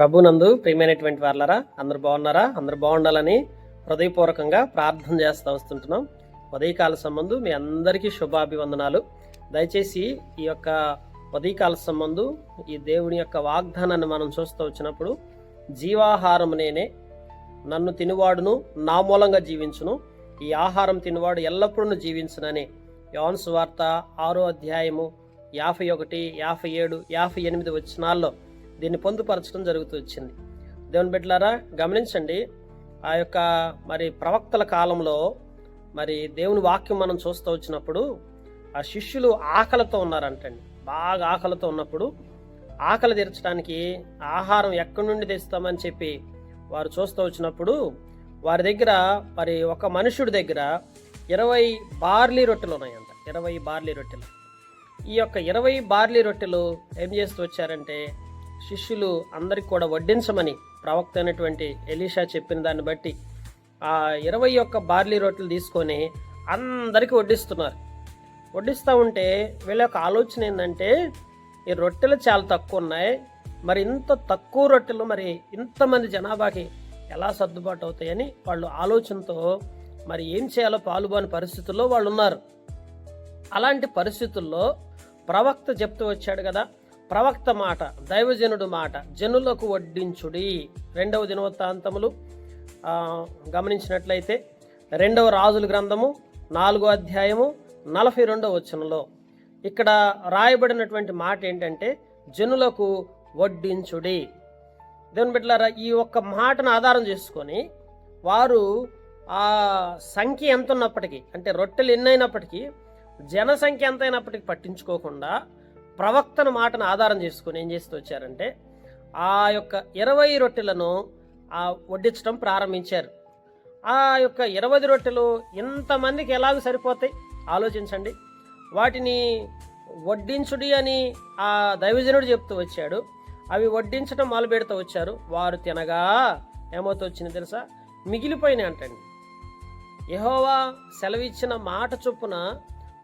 ప్రభునందు ప్రియమైనటువంటి వారలారా, అందరు బాగున్నారా? అందరు బాగుండాలని హృదయపూర్వకంగా ప్రార్థన చేస్తూ వస్తుంటున్నాం. ఉదయకాల సంబంధు మీ అందరికీ శుభాభివందనాలు. దయచేసి ఈ యొక్క ఉదయకాల సంబంధు ఈ దేవుని యొక్క వాగ్దానాన్ని మనం చూస్తూ వచ్చినప్పుడు, జీవాహారం నేనే, నన్ను తినువాడును నా మూలంగా జీవించును, ఈ ఆహారం తినువాడు ఎల్లప్పుడూ జీవించునని యోహాను సువార్త 6వ అధ్యాయము 51, 57, 58 వచనాల్లో దీన్ని పొందుపరచడం జరుగుతూ వచ్చింది. దేవుని బిడ్డలారా, గమనించండి. ఆ యొక్క ప్రవక్తల కాలంలో దేవుని వాక్యం మనం చూస్తూ వచ్చినప్పుడు ఆ శిష్యులు ఆకలితో ఉన్నారంటండి. బాగా ఆకలితో ఉన్నప్పుడు ఆకలి తీర్చడానికి ఆహారం ఎక్కడి నుండి తెస్తామని చెప్పి వారు చూస్తూ వచ్చినప్పుడు వారి దగ్గర ఒక మనుషుడి దగ్గర 20 బార్లీ రొట్టెలు ఉన్నాయంట. 20 బార్లీ రొట్టెలు. ఈ యొక్క 20 బార్లీ రొట్టెలు ఏం చేస్తూ వచ్చారంటే, శిష్యులు అందరికి కూడా వడ్డించమని ప్రవక్త అయినటువంటి ఎలీషా చెప్పిన దాన్ని బట్టి ఆ 21 బార్లీ రొట్టెలు తీసుకొని అందరికీ వడ్డిస్తున్నారు. వడ్డిస్తూ ఉంటే వీళ్ళ యొక్క ఆలోచన ఏంటంటే, ఈ రొట్టెలు చాలా తక్కువ ఉన్నాయి, ఇంత తక్కువ రొట్టెలు ఇంతమంది జనాభాకి ఎలా సర్దుబాటు అవుతాయని వాళ్ళు ఆలోచనతో ఏం చేయాలో పాలుబాని పరిస్థితుల్లో వాళ్ళు ఉన్నారు. అలాంటి పరిస్థితుల్లో ప్రవక్త చెప్తూ వచ్చాడు కదా, ప్రవక్త మాట, దైవజనుడు మాట, జనులకు వడ్డించుడి. 2వ దినవృత్తాంతములు గమనించినట్లయితే 2వ రాజుల గ్రంథము 4వ అధ్యాయము 42వ వచనంలో ఇక్కడ రాయబడినటువంటి మాట ఏంటంటే, జనులకు వడ్డించుడి. దేవుని బిడ్డలారా, ఈ ఒక్క మాటను ఆధారం చేసుకొని వారు ఆ సంఖ్య ఎంత ఉన్నప్పటికీ, అంటే రొట్టెలు ఎన్నైనప్పటికీ, జనసంఖ్య ఎంత అయినప్పటికీ పట్టించుకోకుండా ప్రవక్తన మాటను ఆధారం చేసుకుని ఏం చేస్తూ వచ్చారంటే, ఆ యొక్క 20 రొట్టెలను వడ్డించడం ప్రారంభించారు. ఆ యొక్క 20 రొట్టెలు ఇంతమందికి ఎలాగ సరిపోతాయి ఆలోచించండి. వాటిని వడ్డించుడి అని ఆ దైవజనుడు చెప్తూ వచ్చాడు. అవి వడ్డించడం మొదలు పెడుతూ వచ్చారు. వారు తినగా ఏమవుతూ వచ్చింది తెలుసా? మిగిలిపోయినాయి అంటండి. యెహోవా సెలవిచ్చిన మాట చొప్పున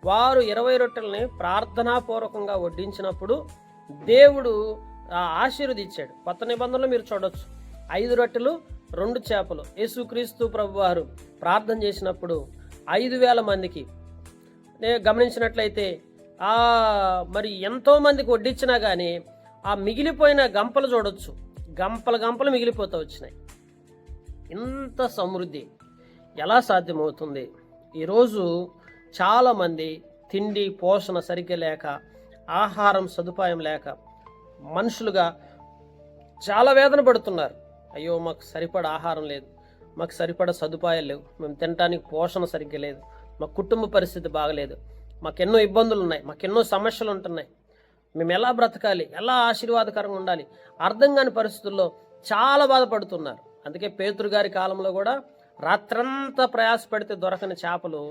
వారు 20 రొట్టెల్ని ప్రార్థనాపూర్వకంగా వడ్డించినప్పుడు దేవుడు ఆశీర్వదించాడు. కొత్త నిబంధనలో మీరు చూడొచ్చు, 5 రొట్టెలు 2 చేపలు యేసుక్రీస్తు ప్రభు వారు ప్రార్థన చేసినప్పుడు 5,000 మందికి గమనించినట్లయితే ఎంతో మందికి వడ్డించినా కానీ ఆ మిగిలిపోయిన గంపలు చూడొచ్చు, గంపలు మిగిలిపోతూ వచ్చినాయి. ఇంత సమృద్ధి ఎలా సాధ్యమవుతుంది? ఈరోజు చాలామంది తిండి పోషణ సరిగ్గా లేక, ఆహారం సదుపాయం లేక మనుషులుగా చాలా వేదన పడుతున్నారు. అయ్యో, మాకు సరిపడ ఆహారం లేదు, మాకు సరిపడ సదుపాయాలు లేవు, మేము తినడానికి పోషణ సరిగ్గా లేదు, మా కుటుంబ పరిస్థితి బాగలేదు, మాకెన్నో ఇబ్బందులు ఉన్నాయి, మాకెన్నో సమస్యలు ఉంటున్నాయి, మేము ఎలా బ్రతకాలి, ఎలా ఆశీర్వాదకరంగా ఉండాలి అర్థం కాని పరిస్థితుల్లో చాలా బాధపడుతున్నారు. అందుకే పేతురు గారి కాలంలో కూడా రాత్రంతా ప్రయాసపడితే దొరకని చేపలు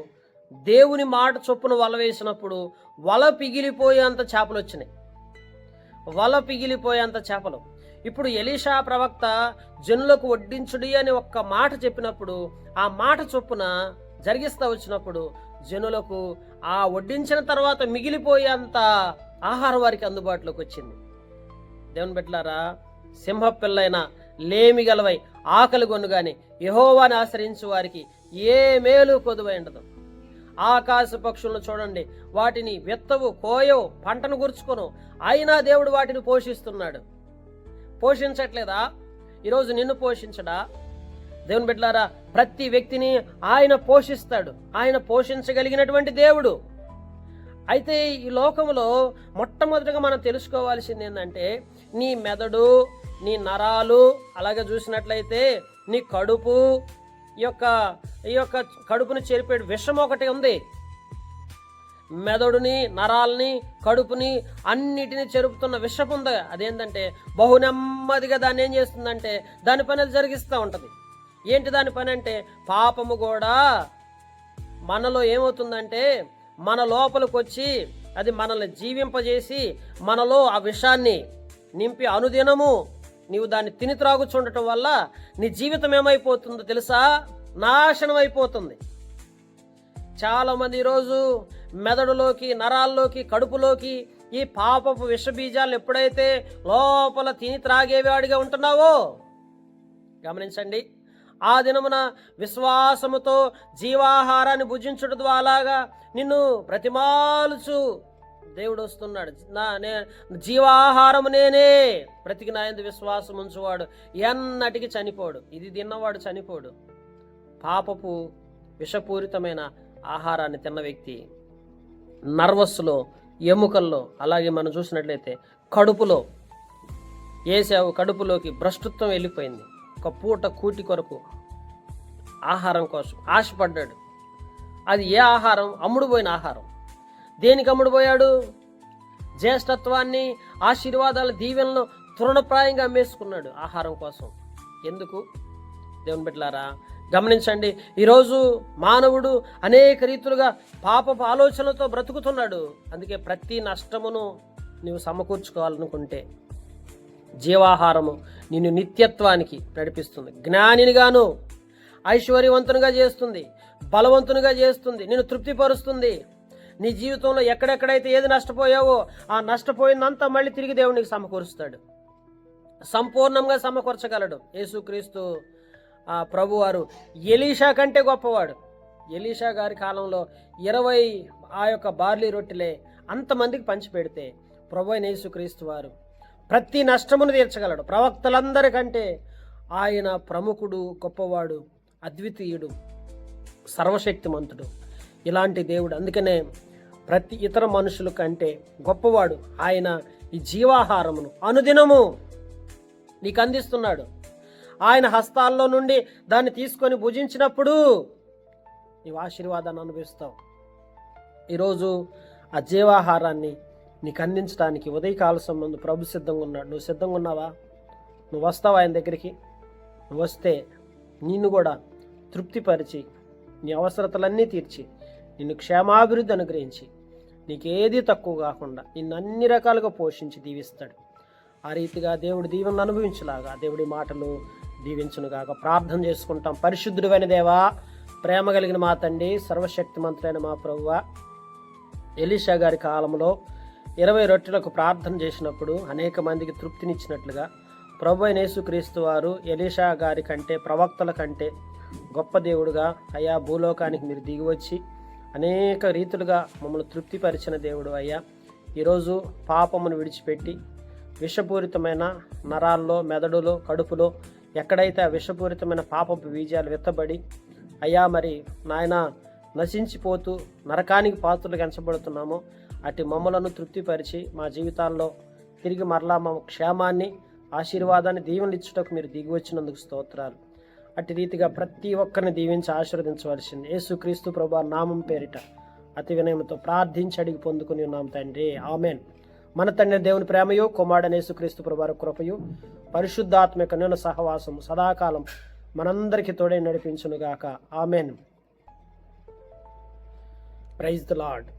దేవుని మాట చొప్పున వల వేసినప్పుడు వల పిగిలిపోయేంత చేపలు వచ్చినాయి. వల పిగిలిపోయేంత చేపలు. ఇప్పుడు ఎలీషా ప్రవక్త జనులకు వడ్డించుడి అని ఒక్క మాట చెప్పినప్పుడు ఆ మాట చొప్పున జరిగిస్తూ వచ్చినప్పుడు జనులకు ఆ వడ్డించిన తర్వాత మిగిలిపోయేంత ఆహారం వారికి అందుబాటులోకి వచ్చింది. దేవుని బిడ్డలారా, సింహ పిల్లైన లేమి గలవై ఆకలి కొనుగాని యెహోవాని ఆశ్రయించు వారికి ఏ మేలు కొదువై ఉండదు. ఆకాశ పక్షులను చూడండి, వాటిని విత్తవు, కోయవు, పంటను గుర్చుకొను, అయినా దేవుడు వాటిని పోషిస్తున్నాడు. పోషించట్లేదా? ఈరోజు నిన్ను పోషించడా? దేవుని బిడ్డలారా, ప్రతి వ్యక్తిని ఆయన పోషిస్తాడు. ఆయన పోషించగలిగినటువంటి దేవుడు. అయితే ఈ లోకంలో మొట్టమొదటిగా మనం తెలుసుకోవాల్సింది ఏంటంటే, నీ మెదడు, నీ నరాలు, అలాగే చూసినట్లయితే నీ కడుపు, ఈ యొక్క కడుపుని చెరిపే విషం ఒకటి ఉంది. మెదడుని, నరాలని, కడుపుని అన్నిటినీ చెరుపుతున్న విషం ఉంది. అదేంటంటే బహు నెమ్మదిగా దాన్ని ఏం చేస్తుందంటే దాని పని అది జరిగిస్తూ ఉంటుంది. ఏంటి దాని పని అంటే, పాపము కూడా మనలో ఏమవుతుందంటే మన లోపలికి వచ్చి అది మనల్ని జీవింపజేసి మనలో ఆ విషాన్ని నింపి అనుదినము నీవు దాన్ని తిని త్రాగుచుండటం వల్ల నీ జీవితం ఏమైపోతుందో తెలుసా? నాశనం అయిపోతుంది. చాలామంది ఈరోజు మెదడులోకి, నరాల్లోకి, కడుపులోకి ఈ పాపపు విషబీజాలను ఎప్పుడైతే లోపల తిని త్రాగేవాడిగా ఉంటున్నావో గమనించండి, ఆ దినమున విశ్వాసముతో జీవాహారాన్ని భుజించుట ద్వారాగా నిన్ను బ్రతిమాలుచు దేవుడు వస్తున్నాడు. జీవాహారము నేనే, బ్రతికి నా యందు విశ్వాసం ఉంచువాడు ఎన్నటికి చనిపోడు. ఇది తిన్నవాడు చనిపోడు. పాపపు విషపూరితమైన ఆహారాన్ని తిన్న వ్యక్తి నర్వస్లో, ఎముకల్లో, అలాగే మనం చూసినట్లయితే కడుపులో, ఏసావు కడుపులోకి భ్రష్టత్వం వెళ్ళిపోయింది. ఒక పూట కూటి కొరకు ఆహారం కోసం ఆశపడ్డాడు. అది ఏ ఆహారం? అమ్ముడుపోయిన ఆహారం. దేనికి అమ్ముడుపోయాడు? జ్యేష్ఠత్వాన్ని, ఆశీర్వాదాల దీవెనలను తృణప్రాయంగా అమ్మేసుకున్నాడు ఆహారం కోసం. ఎందుకు? దేవుని బిడ్డలారా గమనించండి, ఈరోజు మానవుడు అనేక రీతులుగా పాపపు ఆలోచనలతో బ్రతుకుతున్నాడు. అందుకే ప్రతి నష్టమును నీవు సమకూర్చుకోవాలనుకుంటే జీవాహారము నిన్ను నిత్యత్వానికి నడిపిస్తుంది. జ్ఞానినిగాను, ఐశ్వర్యవంతునిగా చేస్తుంది, బలవంతునిగా చేస్తుంది, నిన్ను తృప్తిపరుస్తుంది. నీ జీవితంలో ఎక్కడెక్కడైతే ఏది నష్టపోయావో ఆ నష్టపోయిందంతా మళ్ళీ తిరిగి దేవునికి సమకూరుస్తాడు, సంపూర్ణంగా సమకూర్చగలడు. యేసుక్రీస్తు ప్రభువారు ఎలీషా కంటే గొప్పవాడు. ఎలీషా గారి కాలంలో 20 ఆ యొక్క బార్లీ రొట్టెలే అంతమందికి పంచిపెడితే ప్రభు అయిన యేసుక్రీస్తు వారు ప్రతి నష్టమును తీర్చగలడు. ప్రవక్తలందరికంటే ఆయన ప్రముఖుడు, గొప్పవాడు, అద్వితీయుడు, సర్వశక్తిమంతుడు. ఇలాంటి దేవుడు. అందుకనే ప్రతి ఇతర మనుషుల కంటే గొప్పవాడు. ఆయన ఈ జీవాహారమును అనుదినము నీకు అందిస్తున్నాడు. ఆయన హస్తాల్లో నుండి దాన్ని తీసుకొని భుజించినప్పుడు నీవు ఆశీర్వాదాన్ని అనుభవిస్తావు. ఈరోజు ఆ జీవాహారాన్ని నీకు అందించడానికి ఉదయకాల సంబంధం ప్రభు సిద్ధంగా ఉన్నాడు. నువ్వు సిద్ధంగా ఉన్నావా? నువ్వు వస్తావా ఆయన దగ్గరికి? నువ్వు వస్తే నిన్ను కూడా తృప్తిపరిచి, నీ అవసరతలన్నీ తీర్చి, నిన్ను క్షేమాభివృద్ధి అనుగ్రహించి, నీకేది తక్కువ కాకుండా నిన్ను అన్ని రకాలుగా పోషించి దీవిస్తాడు. ఆ రీతిగా దేవుడు దీవెనలు అనుభవించలాగా దేవుడి మాటలు దీవించునుగాక. ప్రార్థన చేసుకుంటాం. పరిశుద్ధుడైన దేవా, ప్రేమ కలిగిన మా తండ్రి, సర్వశక్తిమంతుడైన మా ప్రభువా, ఎలీషా గారి కాలంలో 20 రొట్టెలకు ప్రార్థన చేసినప్పుడు అనేక మందికి తృప్తినిచ్చినట్లుగా ప్రభు అయిన యేసుక్రీస్తు వారు ఎలీషా గారి కంటే, ప్రవక్తల కంటే గొప్ప దేవుడుగా అయ్యా భూలోకానికి మీరు దిగివచ్చి అనేక రీతులుగా మమ్మల్ని తృప్తిపరిచిన దేవుడు అయ్యా. ఈరోజు పాపమును విడిచిపెట్టి విషపూరితమైన నరాల్లో, మెదడులో, కడుపులో ఎక్కడైతే ఆ విషపూరితమైన పాపపు బీజాలు విత్తబడి అయ్యా మరి నాయన నశించిపోతూ నరకానికి పాత్రలుగా ఎంచబడుతున్నామో అటు మమ్మలను తృప్తిపరిచి మా జీవితాల్లో తిరిగి మరలా మా క్షేమాన్ని, ఆశీర్వాదాన్ని, దీవెనలు ఇచ్చుటకు మీరు దిగి వచ్చినందుకు స్తోత్రాలు. అట్టి రీతిగా ప్రతి ఒక్కరిని దీవించి ఆశీర్వదించవలసింది యేసుక్రీస్తు ప్రభువా నామం పేరిట అతి వినయంతో ప్రార్థించి అడిగి పొందుకుని ఉన్నాం తండ్రి, ఆమెన్. మన తండ్రి దేవుని ప్రేమయు, కుమారుడైన యేసుక్రీస్తు ప్రభువారి కృపయు, పరిశుద్ధాత్మ యొక్క నిన్న సహవాసము సదాకాలం మనందరికీ తోడై నడిపించునుగాక. ఆమెన్. Praise the lord.